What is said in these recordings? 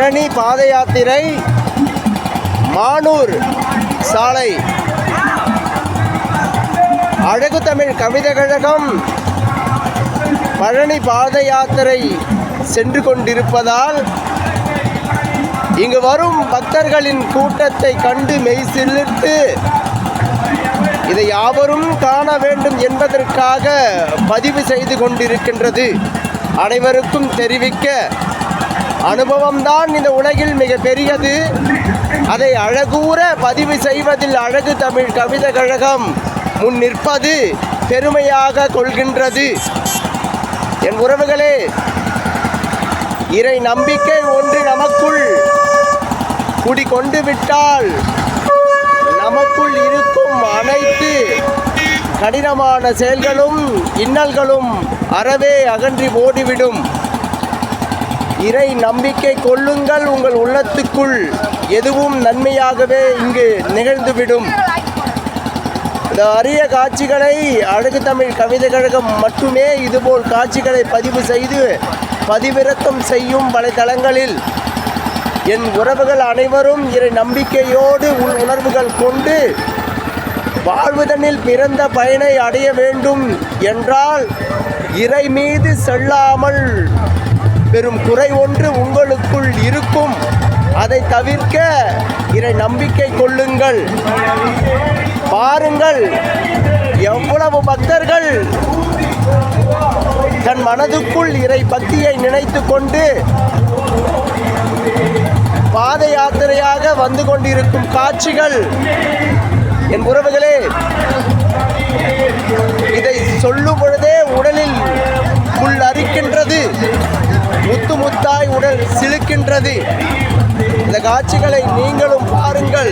பழனி பாத யாத்திரை மானூர் சாலை அழகு தமிழ் கவிதை கழகம் பழனி பாத யாத்திரை சென்று கொண்டிருப்பதால் இங்கு வரும் பக்தர்களின் கூட்டத்தை கண்டு மெய்சிலிர்த்து இதை யாவரும் காண வேண்டும் என்பதற்காக பதிவு செய்து கொண்டிருக்கின்றது. அனைவருக்கும் தெரிவிக்க, அனுபவம்தான் இந்த உலகில் மிக பெரியது. அதை அழகூற பதிவு செய்வதில் அழகு தமிழ் கவிதை கழகம் முன் நிற்பது பெருமையாக கொள்கின்றது. என் உறவுகளே, இறை நம்பிக்கை ஒன்று நமக்குள் குடிகொண்டு விட்டால் நமக்குள் இருக்கும் அனைத்து கடினமான செயல்களும் இன்னல்களும் அறவே அகன்றி ஓடிவிடும். இறை நம்பிக்கை கொள்ளுங்கள். உங்கள் உள்ளத்துக்குள் எதுவும் நன்மையாகவே இங்கு நிகழ்ந்துவிடும். இந்த அரிய காட்சிகளை அழகு தமிழ் கவிதை கழகம் மட்டுமே இதுபோல் காட்சிகளை பதிவு செய்து பதிவிறக்கம் செய்யும் வலைதளங்களில் என் உறவுகள் அனைவரும் இறை நம்பிக்கையோடு உணர்வுகள் கொண்டு வாழ்வதனில் பிறந்த பயனை அடைய வேண்டும் என்றால் இறை மீது செல்லாமல் பெரும் குறை ஒன்று உங்களுக்குள் இருக்கும். அதை தவிர்க்க இறை நம்பிக்கை கொள்ளுங்கள். பாருங்கள், எவ்வளவு பக்தர்கள் தன் மனதுக்குள் இறை பக்தியை நினைத்து கொண்டு பாத யாத்திரையாக வந்து கொண்டிருக்கும் காட்சிகள். என் உறவுகளே, இதை சொல்லும் பொழுதே உடலில் புல் அரிக்கின்றது, முத்து முத்தாய் உடல் சிலுக்கின்றது. இந்த காட்சிகளை நீங்களும் பாருங்கள்.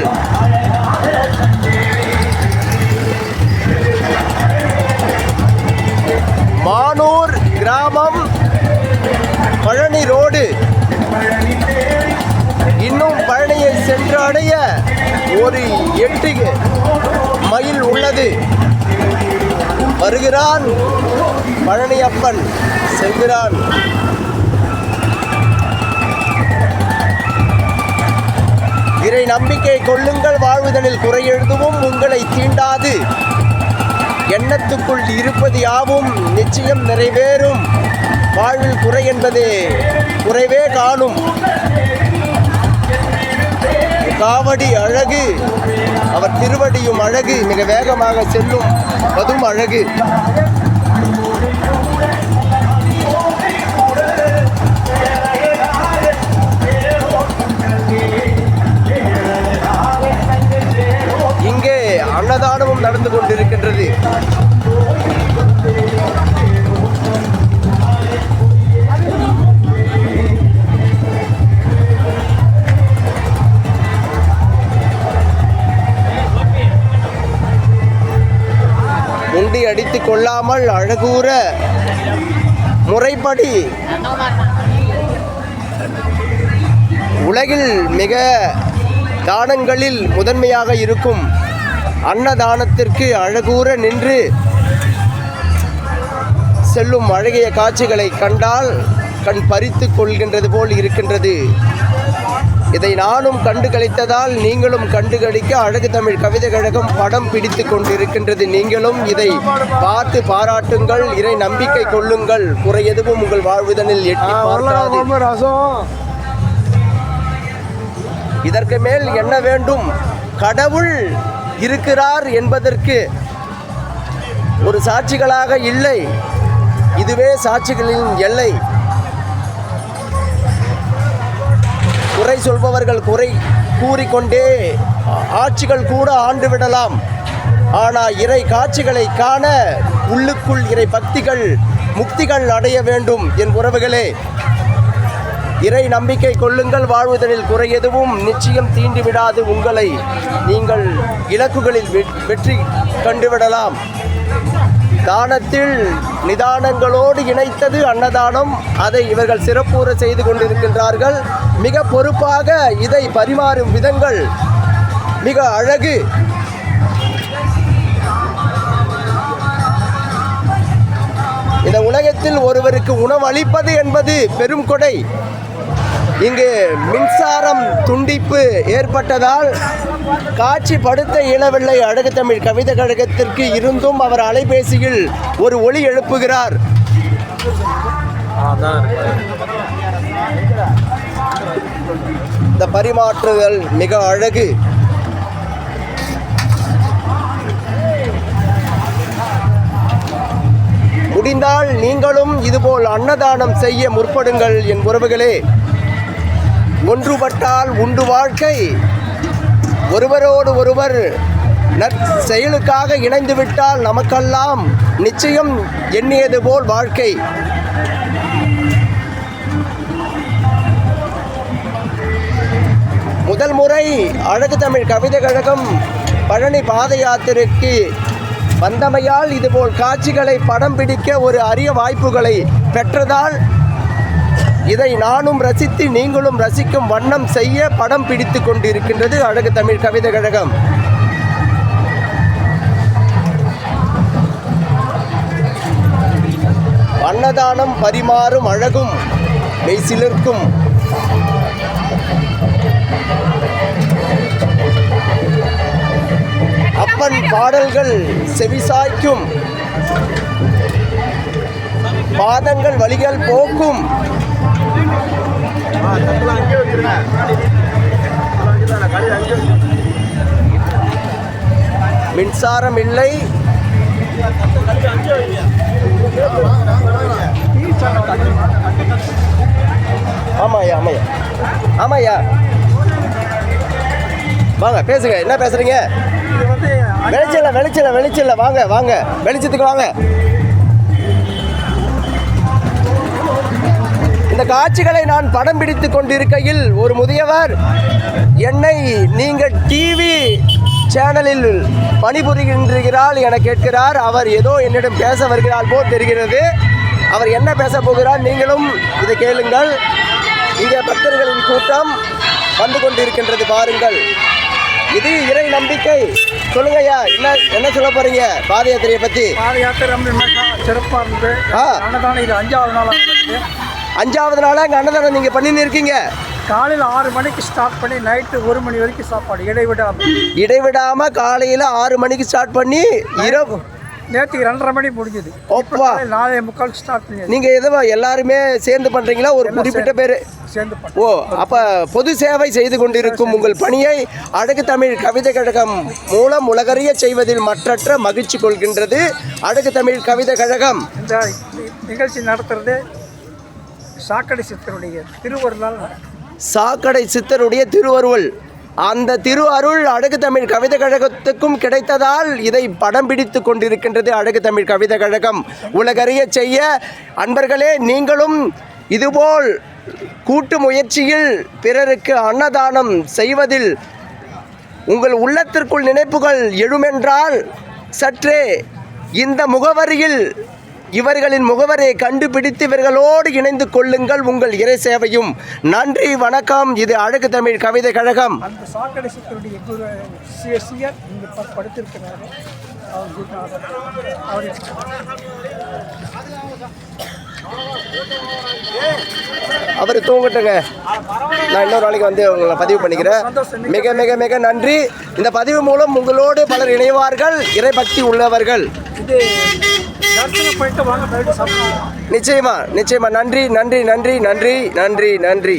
மானூர் கிராமம், பழனி ரோடு. இன்னும் பழனியை சென்று அடைய ஒரு 8 மைல் உள்ளது. வருகிறான் பழனியப்பன், செல்கிறான். இறை நம்பிக்கை கொள்ளுங்கள். வாழ்வுதனில் குறை எழுதுவும் உங்களை தீண்டாது. எண்ணத்துக்குள் இருப்பது யாவும் நிச்சயம் நிறைவேறும். வாழ்வில் குறை என்பதே குறைவே காணும். காவடி அழகு, அவர் திருவடியும் அழகு. மிக வேகமாக செல்லும் அதுவும் அழகு. இங்கே அன்னதானமும் நடந்து கொண்டிருக்கின்றது. முண்டி அடித்து கொள்ளாமல் அழகூற முறைப்படி உலகில் மிக தானங்களில் முதன்மையாக இருக்கும் அன்னதானத்திற்கு அழகூற நின்று செல்லும் அழகிய காட்சிகளை கண்டால் கண் பறித்து கொள்கின்றது போல் இருக்கின்றது. இதை நானும் கண்டு கழித்ததால் நீங்களும் கண்டு கழிக்க அழகு தமிழ் கவிதை கழகம் படம் பிடித்து கொண்டிருக்கின்றது. நீங்களும் இதை பார்த்து பாராட்டுங்கள். இறை நம்பிக்கை கொள்ளுங்கள். குறை எதுவும் உங்கள் வாழ்வுதனில் எட்டி பார்க்காது. இதற்கு மேல் என்ன வேண்டும்? கடவுள் இருக்கிறார் என்பதற்கு ஒரு சாட்சிகளாக இல்லை, இதுவே சாட்சிகளின் எல்லை. குறை சொல்பவர்கள் குறை கூறிக்கொண்டே ஆட்சிகள் கூட ஆண்டு விடலாம். ஆனால் இறை காட்சிகளை காண உள்ளுக்குள் இறை பக்திகள் முக்திகள் அடைய வேண்டும். என் உறவுகளே, இறை நம்பிக்கை கொள்ளுங்கள். வாழ்வதனில் குறை எதுவும் நிச்சயம் தீண்டிவிடாது. உங்களை நீங்கள் இலக்குகளில் வெற்றி கண்டுவிடலாம். தானத்தில் நிதானங்களோடு இணைத்தது அன்னதானம். அதை இவர்கள் சிறப்புற செய்து கொண்டிருக்கின்றார்கள். மிக பொறுப்பாக இதை பரிமாறும் விதங்கள் மிக அழகு. இந்த உலகத்தில் ஒருவருக்கு உணவு அளிப்பது என்பது பெரும் கொடை. இங்கு மின்சாரம் துண்டிப்பு ஏற்பட்டதால் காட்சிப்படுத்த இயலவில்லை அழகு தமிழ் கவிதை கழகத்திற்கு. இருந்தும் அவர் அலைபேசியில் ஒரு ஒலி எழுப்புகிறார். இந்த பரிமாற்றுதல் மிக அழகு. முடிந்தால் நீங்களும் இதுபோல் அன்னதானம் செய்ய முற்படுங்கள் என் உறவுகளே. ஒன்றுபட்டால் உண்டு வாழ்க்கை. ஒருவரோடு ஒருவர் நற்செயலுக்காக இணைந்துவிட்டால் நமக்கெல்லாம் நிச்சயம் எண்ணியது போல் வாழ்க்கை. முதல் முறை அழகு தமிழ் கவிதை கழகம் பழனி பாத யாத்திரைக்கு வந்தமையால் இதுபோல் காட்சிகளை படம் பிடிக்க ஒரு அரிய வாய்ப்புகளை பெற்றதால் இதை நானும் ரசித்து நீங்களும் ரசிக்கும் வண்ணம் செய்ய படம் பிடித்து கொண்டிருக்கின்றது அழகு தமிழ் கவிதை கழகம். அன்னதானம் பரிமாறும் அழகும் மெய்சிலிர்க்கும். அப்பன் பாடல்கள் செவிசாய்க்கும். பாதங்கள் வலிகள் போக்கும். மின்சாரம் இல்லை. ஆமாய்யா ஆமாய்யா ஆமாய்யா வாங்க பேசுங்க. என்ன பேசுறீங்க? வெளிச்சல வாங்க வாங்க வெளிச்சத்துக்கு வாங்க. இந்த காட்சிகளை நான் படம் பிடித்து கொண்டிருக்கையில் ஒரு முதியவர் என்னை நீங்கள் டிவி சேனலில் பணிபுரிகின்றால் என கேட்கிறார். அவர் ஏதோ என்னிடம் பேச வருகிறார் போல் தெரிகிறது. அவர் என்ன பேச போகிறார் நீங்களும் இதை கேளுங்கள். இங்கே பக்தர்களின் கூட்டம் வந்து கொண்டிருக்கின்றது பாருங்கள். இது இறை நம்பிக்கை. சொல்லுங்க ஐயா, என்ன சொல்ல போறீங்க பாத யாத்திரையை பத்தி? பாத யாத்திரை ரொம்ப சிறப்பாக இருந்தது. அன்னதானம் இது 5வது நாள். 5வது நாளாக அங்கே அன்னதானம் நீங்கள் பண்ணின்னு இருக்கீங்க. காலையில் 6 மணிக்கு ஸ்டார்ட் பண்ணி நைட்டு 1 மணி வரைக்கும் சாப்பாடு இடைவிடாமல் காலையில் 6 மணிக்கு ஸ்டார்ட் பண்ணி இரவு நேற்றுக்கு 2:30 மணி முடிஞ்சது. 4:45 ஸ்டார்ட் பண்ணி. நீங்கள் எதுவோ எல்லாருமே சேர்ந்து பண்ணுறீங்களா? ஒரு குறிப்பிட்ட பேர் சேர்ந்து? ஓ, அப்போ பொது சேவை செய்து கொண்டிருக்கும் உங்கள் பணியை அழகு தமிழ் கவிதை கழகம் மூலம் உலகறிய செய்வதில் மற்றற்ற மகிழ்ச்சி கொள்கின்றது அழகு தமிழ் கவிதை கழகம். இந்த நிகழ்ச்சி நடத்துறது சாக்கடை சித்தருடைய திருவருளால். சாக்கடை சித்தருடைய திருவருள். அந்த திரு அருள் அழகு தமிழ் கவிதை கழகத்துக்கும் கிடைத்ததால் இதை படம் பிடித்து கொண்டிருக்கின்றது அழகு தமிழ் கவிதை கழகம் உலகறிய செய்ய. அன்பர்களே, நீங்களும் இதுபோல் கூட்டு முயற்சியில் பிறருக்கு அன்னதானம் செய்வதில் உங்கள் உள்ளத்திற்குள் நினைப்புகள் எழுமென்றால் சற்றே இந்த முகவரியில் இவர்களின் முகவரை கண்டுபிடித்து இவர்களோடு இணைந்து கொள்ளுங்கள். உங்கள் இறை சேவையும். நன்றி, வணக்கம். இது அழகு தமிழ் கவிதை கழகம். அந்த சாக்கடை சித்தருடைய இங்கே படுத்திருக்கிறாரு. அவர் தூங்கட்டுங்க. நான் இன்னொரு நாளைக்கு வந்து உங்களை பதிவு பண்ணிக்கிறேன். மிக மிக மிக நன்றி. இந்த பதிவு மூலம் உங்களோடு பலர் இணைவார்கள் இறை பக்தி உள்ளவர்கள். நிச்சயமா நிச்சயமா. நன்றி நன்றி நன்றி நன்றி நன்றி நன்றி.